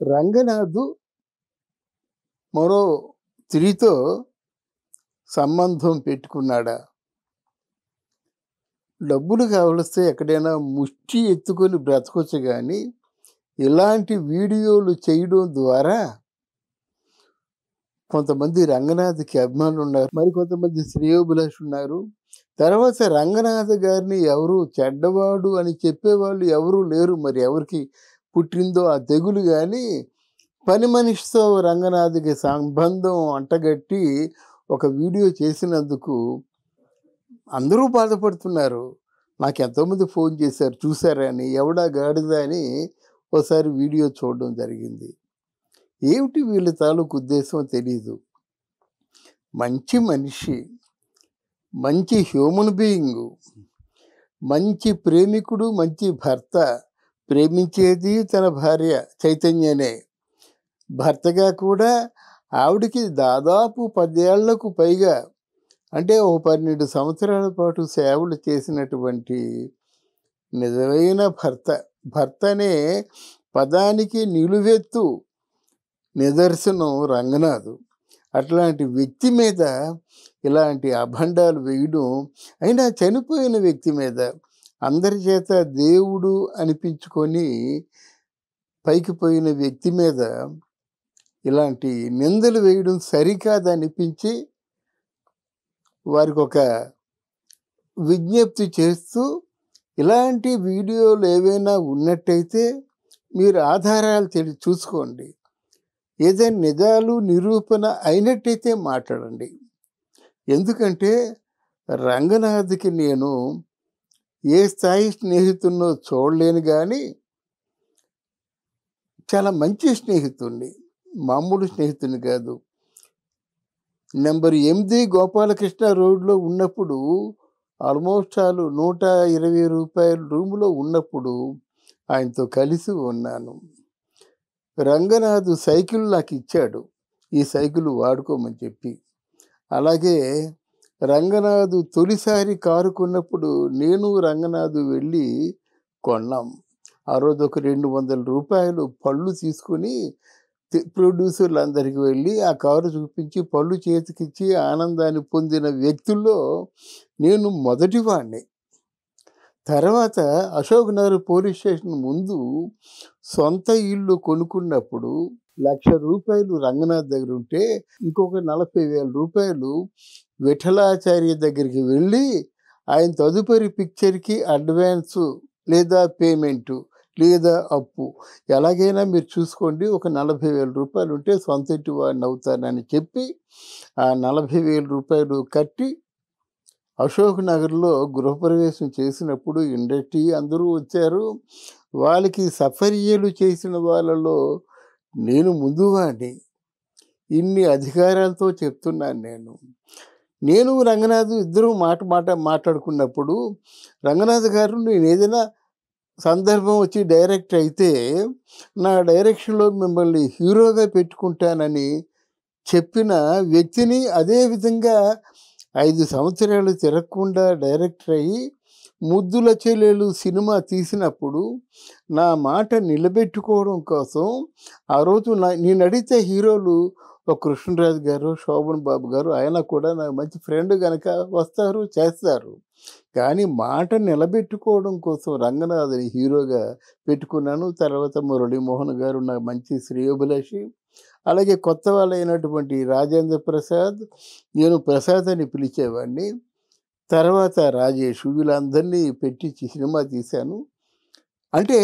రంగనాథు మరో స్త్రీతో సంబంధం పెట్టుకున్నాడా? డబ్బులు కావలిస్తే ఎక్కడైనా ముష్టి ఎత్తుకొని బ్రతకొచ్చు గానీ, ఇలాంటి వీడియోలు చేయడం ద్వారా కొంతమంది రంగనాథ్‌కి అభిమానులున్నారు. మరికొంతమంది శ్రేయోభిలాషులున్నారు. తర్వాత రంగనాథ్ గారిని ఎవరు చెడ్డవాడు అని చెప్పేవాళ్ళు ఎవరూ లేరు. మరి ఎవరికి పుట్టిందో ఆ తెగులు గానీ, పని మనిషితో రంగనాథ్‌కి సంబంధం అంటగట్టి ఒక వీడియో చేసినందుకు అందరూ బాధపడుతున్నారు. నాకెంతోమంది ఫోన్ చేశారు చూసారా అని. ఎవడా గాడిద అని ఓసారి వీడియో చూడడం జరిగింది. ఏమిటి వీళ్ళ తాలూకు ఉద్దేశం తెలీదు. మంచి మనిషి, మంచి హ్యూమన్ బీయింగు, మంచి ప్రేమికుడు, మంచి భర్త. ప్రేమించేది తన భార్య చైతన్యనే. భర్తగా కూడా ఆవిడకి దాదాపు 10 ఏళ్లకు పైగా అంటే ఓ 12 సంవత్సరాల పాటు సేవలు చేసినటువంటి నిజమైన భర్త. భర్త అనే పదానికి నిలువెత్తు నిదర్శనం రంగనాథు. అట్లాంటి వ్యక్తి మీద ఇలాంటి అభండాలు వేయడం, అయినా చనిపోయిన వ్యక్తి మీద అందరి చేత దేవుడు అనిపించుకొని పైకి పోయిన వ్యక్తి మీద ఇలాంటి నిందలు వేయడం సరికాదనిపించి వారికి ఒక విజ్ఞప్తి చేస్తూ, ఇలాంటి వీడియోలు ఏవైనా ఉన్నట్టయితే మీరు ఆధారాలు చూసుకోండి. ఏదైనా నిజాలు నిరూపణ అయినట్టయితే మాట్లాడండి. ఎందుకంటే రంగనాథ్‌కి నేను ఏ స్థాయి స్నేహితుడినో చూడలేను కానీ చాలా మంచి స్నేహితుడిని. మామూలు స్నేహితుడిని కాదు. నంబర్ 8 గోపాలకృష్ణ రోడ్‌లో ఉన్నప్పుడు ఆల్మోస్ట్ ఆల్ ₹120 రూములో ఉన్నప్పుడు ఆయనతో కలిసి ఉన్నాను. రంగనాథ్ సైకిల్ నాకు ఇచ్చాడు. ఈ సైకిల్ వాడుకోమని చెప్పి. అలాగే రంగనాథ్ తొలిసారి కారు కొన్నప్పుడు నేను రంగనాథ్ వెళ్ళి కొన్నాం. ఆ రోజు ఒక ₹200 పళ్ళు తీసుకొని ప్రొడ్యూసర్లందరికీ వెళ్ళి ఆ కారు చూపించి పళ్ళు చేతికిచ్చి ఆనందాన్ని పొందిన వ్యక్తుల్లో నేను మొదటివాడిని. తర్వాత అశోక్ నగర్ పోలీస్ స్టేషన్ ముందు సొంత ఇల్లు కొనుక్కున్నప్పుడు ₹1,00,000 రంగనాథ్ దగ్గర ఉంటే ఇంకొక ₹40,000 విఠలాచార్య దగ్గరికి వెళ్ళి ఆయన తదుపరి పిక్చర్కి అడ్వాన్సు లేదా పేమెంటు లేదా అప్పు ఎలాగైనా మీరు చూసుకోండి, ఒక ₹40,000 ఉంటే సొంత ఇంటి వాడిని అవుతానని చెప్పి ఆ ₹40,000 కట్టి అశోక్ నగర్లో గృహప్రవేశం చేసినప్పుడు ఇండస్ట్రీ అందరూ వచ్చారు. వాళ్ళకి సఫర్యలు చేసిన వాళ్ళలో నేను ముందువాడిని. ఇన్ని అధికారాలతో చెప్తున్నాను నేను. నేను రంగనాథ్ ఇద్దరూ మాట్లాడుకున్నప్పుడు రంగనాథ్ గారు నేను ఏదైనా సందర్భం వచ్చి డైరెక్ట్ అయితే నా డైరెక్షన్లో మిమ్మల్ని హీరోగా పెట్టుకుంటానని చెప్పిన వ్యక్తిని, అదేవిధంగా 5 సంవత్సరాలు తిరగకుండా డైరెక్టర్ అయ్యి ముద్దుల చెల్లెలు సినిమా తీసినప్పుడు నా మాట నిలబెట్టుకోవడం కోసం ఆ రోజు నేను అడిగితే హీరోలు ఒక కృష్ణరాజు గారు, శోభన్ బాబు గారు, ఆయన కూడా నాకు మంచి ఫ్రెండ్ కనుక వస్తారు చేస్తారు. కానీ మాట నిలబెట్టుకోవడం కోసం రంగనాథ్‌ని హీరోగా పెట్టుకున్నాను. తర్వాత మురళీమోహన్ గారు నాకు మంచి శ్రేయోభిలాషి. అలాగే కొత్త వాళ్ళైనటువంటి రాజేంద్ర ప్రసాద్, నేను ప్రసాద్ అని పిలిచేవాడిని. తర్వాత రాజేష్, వీళ్ళందరినీ పెట్టించి సినిమా తీశాను. అంటే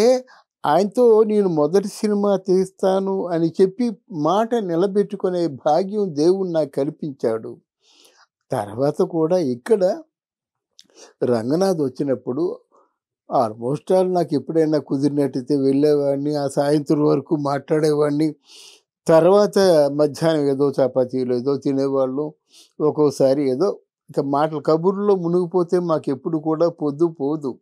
ఆయనతో నేను మొదటి సినిమా తీస్తాను అని చెప్పి మాట నిలబెట్టుకునే భాగ్యం దేవుడు నాకు కల్పించాడు. తర్వాత కూడా ఇక్కడ రంగనాథ్ వచ్చినప్పుడు ఆల్మోస్ట్ ఆల్ నాకు ఎప్పుడైనా కుదిరినట్టయితే వెళ్ళేవాడిని. ఆ సాయంత్రం వరకు మాట్లాడేవాడిని. తర్వాత మధ్యాహ్నం ఏదో చపాతీలు ఏదో తినేవాళ్ళం. ఒక్కోసారి ఏదో ఇక మాటలు కబుర్లో మునిగిపోతే మాకెప్పుడు కూడా పొద్దు పోదు.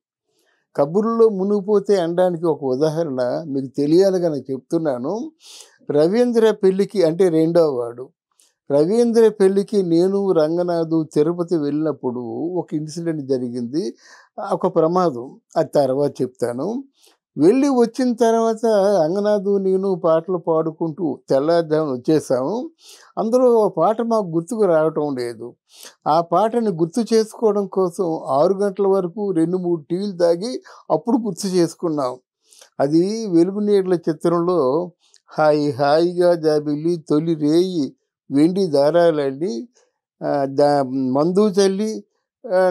కబుర్లో మునిగిపోతే అనడానికి ఒక ఉదాహరణ మీకు తెలియాలి కనుక చెప్తున్నాను. రవీంద్ర పెళ్ళికి అంటే రెండవ వాడు రవీంద్ర పెళ్ళికి నేను రంగనాథ్ తిరుపతి వెళ్ళినప్పుడు ఒక ఇన్సిడెంట్ జరిగింది. ఒక ప్రమాదం, అది తర్వాత చెప్తాను. వెళ్ళి వచ్చిన తర్వాత రంగనాథు నేను పాటలు పాడుకుంటూ తెల్లారుజామున వచ్చేసాము. అందులో ఓ పాట మాకు గుర్తుకు రావటం లేదు. ఆ పాటని గుర్తు చేసుకోవడం కోసం 6 గంటల వరకు 2, 3 టీలు తాగి అప్పుడు గుర్తు చేసుకున్నాం. అది 'వెలుగునీడల' చిత్రంలో హాయి హాయిగా జాబిల్లి తొలి రేయి వెండి దారాలల్లి దా మందు చల్లి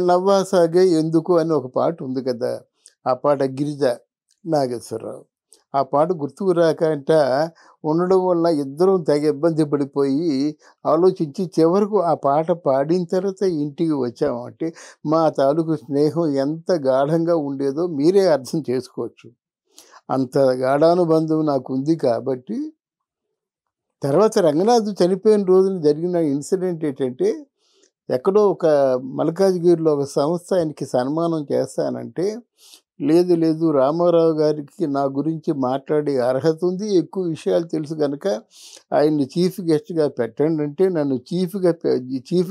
నవ్వాసాగే ఎందుకు అని ఒక పాట ఉంది కదా! ఆ పాట 'గిరిజ' నాగేశ్వరరావు. ఆ పాట గుర్తుకు రాకంట ఉండడం వల్ల ఇద్దరం తెగ ఇబ్బంది పడిపోయి ఆలోచించి చివరకు ఆ పాట పాడిన తర్వాత ఇంటికి వచ్చాము. అంటే మా తాలూకు స్నేహం ఎంత గాఢంగా ఉండేదో మీరే అర్థం చేసుకోవచ్చు. అంత గాఢానుబంధం నాకుంది కాబట్టి తర్వాత రంగనాథ్ చనిపోయిన రోజున జరిగిన ఇన్సిడెంట్ ఏంటంటే, ఎక్కడో ఒక మల్కాజ్గిరిలో ఒక సంస్థ ఆయనకి సన్మానం చేస్తానంటే, లేదు లేదు రామారావు గారికి నా గురించి మాట్లాడే అర్హత ఉంది, ఎక్కువ విషయాలు తెలుసు కనుక ఆయన్ని చీఫ్ గెస్ట్‌గా పెట్టండి అంటే నన్ను చీఫ్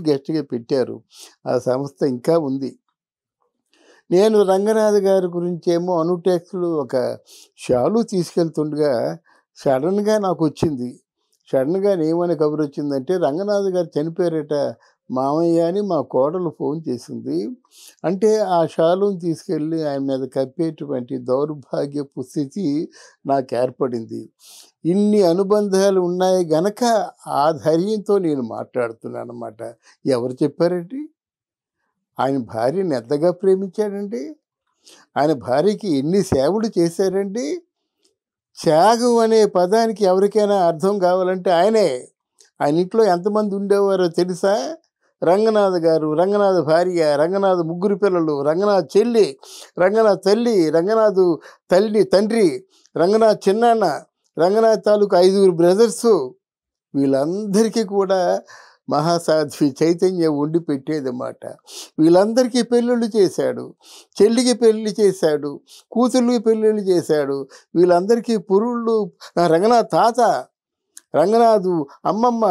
గెస్ట్‌గా పెట్టారు. ఆ సంస్థ ఇంకా ఉంది. నేను రంగనాథ్ గారి గురించేమో అనుటెక్స్‌లో ఒక షాలు తీసుకెళ్తుండగా సడెన్‌గా నాకొచ్చింది. సడెన్‌గా ఏమని కబురొచ్చిందంటే, రంగనాథ్ గారు చనిపోయారట మామయ్య అని మా కోడలు ఫోన్ చేసింది. అంటే ఆ షాలుని తీసుకెళ్ళి ఆయన మీద కప్పేటువంటి దౌర్భాగ్యపు స్థితి నాకేర్పడింది. ఇన్ని అనుబంధాలు ఉన్నాయి గనక ఆ ధైర్యంతో నేను మాట్లాడుతున్నాననమాట. ఎవరు చెప్పారండి? ఆయన భార్యని ఎంతగా ప్రేమించాడండి. ఆయన భార్యకి ఎన్ని సేవలు చేశారండి. త్యాగం అనే పదానికి ఎవరికైనా అర్థం కావాలంటే ఆయనే. ఆయన ఇంట్లో ఎంతమంది ఉండేవారో తెలుసా? రంగనాథ్ గారు, రంగనాథ్ భార్య, రంగనాథ్ ముగ్గురు పిల్లలు, రంగనాథ్ చెల్లి, రంగనాథ్ తల్లి, రంగనాథు తండ్రి, రంగనాథ్ చిన్నాన్న, రంగనాథ్ తాలూకు 5 బ్రదర్సు. వీళ్ళందరికీ కూడా మహాసాధ్వి చైతన్య వండి పెట్టేదన్నమాట. వీళ్ళందరికీ పెళ్ళిళ్ళు చేశాడు. చెల్లికి పెళ్ళి చేశాడు. కూతుర్లకి పెళ్ళిళ్ళు చేశాడు. వీళ్ళందరికీ పురుళ్ళు రంగనాథ్ తాత, రంగనాథు అమ్మమ్మ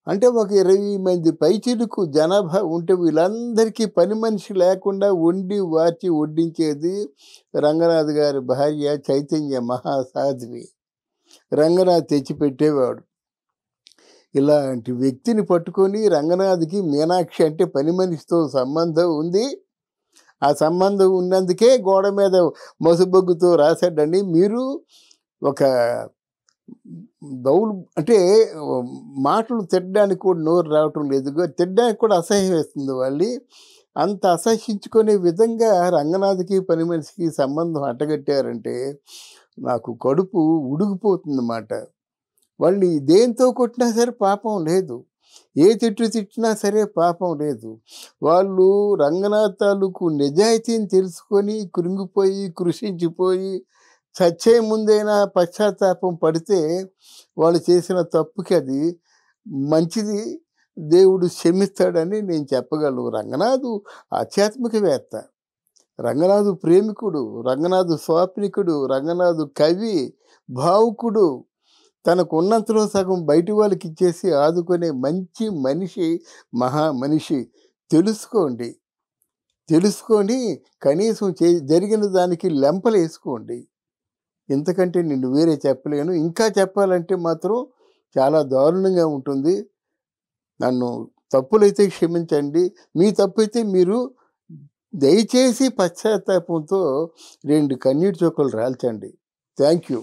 అంటే ఒక 20 మంది పైచిలుకు జనాభా ఉంటే వీళ్ళందరికీ పని మనిషి లేకుండా వండి వార్చి వడ్డించేది రంగనాథ్ గారి భార్య చైతన్య మహాసాధ్వి. రంగనాథ్ తెచ్చిపెట్టేవాడు. ఇలాంటి వ్యక్తిని పట్టుకొని రంగనాథ్‌కి మీనాక్షి అంటే పని మనిషితో సంబంధం ఉంది. ఆ సంబంధం ఉన్నందుకే గోడ మీద మసుబొగ్గుతో రాశాడండి. మీరు ఒక అంటే మాటలు తిట్టడానికి కూడా నోరు రావటం లేదు. తిట్టడానికి కూడా అసహ్యం వేస్తుంది వాళ్ళి. అంత అసహ్యించుకునే విధంగా రంగనాథ్‌కి పని మనిషికి సంబంధం అంటగట్టారంటే నాకు కడుపు ఉడికిపోతుందన్నమాట. వాళ్ళని దేంతో కొట్టినా సరే పాపం లేదు. ఏ తిట్టు తిట్టినా సరే పాపం లేదు. వాళ్ళు రంగనాథ్ తాలూకు నిజాయితీని తెలుసుకొని కృంగిపోయి, కృషించిపోయి చచ్చే ముందైనా పశ్చాత్తాపం పడితే వాళ్ళు చేసిన తప్పుకి అది మంచిది. దేవుడు క్షమిస్తాడని నేను చెప్పగలను. రంగనాథు ఆధ్యాత్మికవేత్త, రంగనాథు ప్రేమికుడు, రంగనాథు స్వాప్నికుడు, రంగనాథు కవి, భావుకుడు. తనకున్నంతలో సగం బయటి వాళ్ళకి ఇచ్చేసి ఆదుకునే మంచి మనిషి, మహామనిషి. తెలుసుకోండి. తెలుసుకొని కనీసం జరిగిన దానికి లెంపలేసుకోండి. ఇంతకంటే నేను వేరే చెప్పలేను. ఇంకా చెప్పాలంటే మాత్రం చాలా దారుణంగా ఉంటుంది. నన్ను తప్పులైతే క్షమించండి. మీ తప్పైతే మీరు దయచేసి పశ్చాత్తాపంతో 2 కన్నీటి చుక్కలు రాల్చండి. Thank you.